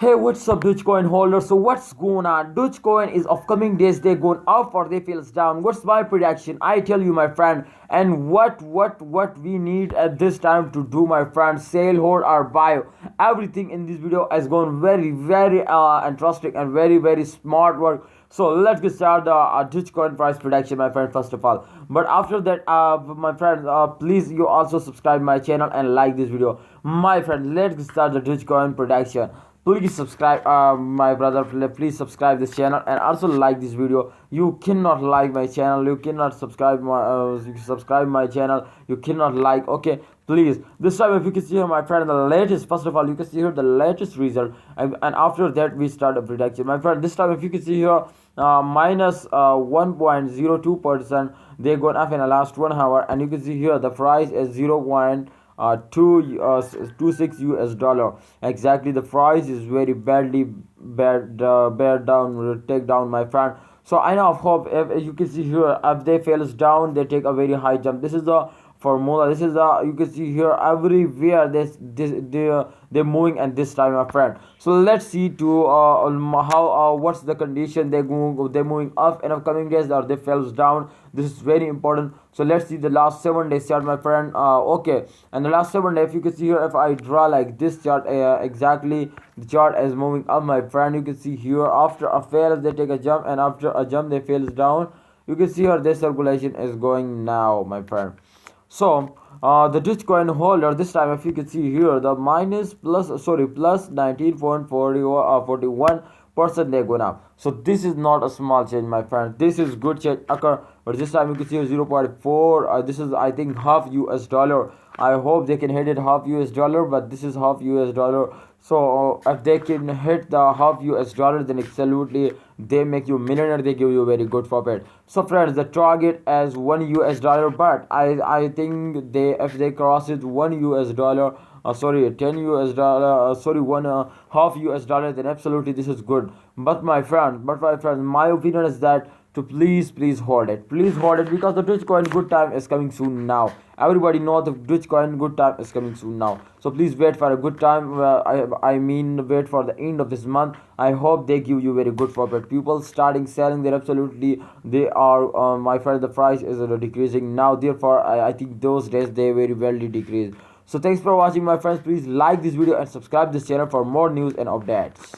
Hey, what's up, Dogecoin holder? So what's going on? Dogecoin is of coming days they going up or they feels down. What's my prediction? I tell you, my friend. And what we need at this time to do, my friend, sell, hold, or buy. Everything in this video is going very interesting and very smart work. So let's get started the Dogecoin price prediction, my friend. First of all, but after that, my friend, please you also subscribe my channel and like this video, my friend. Let's get start the Dogecoin prediction. Please subscribe, my brother. Please subscribe this channel and also like this video. You cannot like my channel, you cannot subscribe my channel, you cannot like. Okay, please. This time, if you can see here, my friend, the latest, first of all, you can see here the latest result, and after that we start a prediction, my friend. This time, if you can see here, minus 1.02%, they gone up in the last 1 hour, and you can see here the price is 0.26 US dollar. Exactly, the price is very badly bear down, take down, my friend. So I know of hope. If you can see here, if they fails down, they take a very high jump. This is the formula. This is the, you can see here everywhere they're moving at this time, my friend. So let's see to how what's the condition they're moving up in upcoming days, or they falls down. This is very important. So let's see the last 7 days chart, my friend. Okay, and the last 7 days, if you can see here, if I draw like this chart, exactly the chart is moving up, my friend. You can see here after a fail they take a jump, and after a jump they fails down. You can see here this circulation is going now, my friend. So the Dogecoin holder, this time, if you can see here, the plus 19.41% they go now. So this is not a small change, my friend. This is good change occur. But this time you can see 0.4. This is, I think, half US dollar. I hope they can hit it half US dollar, but this is half US dollar. So if they can hit the half US dollar, then absolutely they make you millionaire. They give you very good profit. So friends, the target is 1 US dollar, but I think they, if they cross it 1 US dollar, sorry, 10 US dollar, sorry, one half US dollar, then absolutely this is good. But my friend, my opinion is that to please hold it, because the Dogecoin good time is coming soon now. Everybody know the Dogecoin good time is coming soon now. So please wait for a good time. I mean, wait for the end of this month. I hope they give you very good profit. People starting selling, they're absolutely, they are, my friend, the price is decreasing now. Therefore, I think those days they very well decrease. So thanks for watching, my friends. Please like this video and subscribe this channel for more news and updates.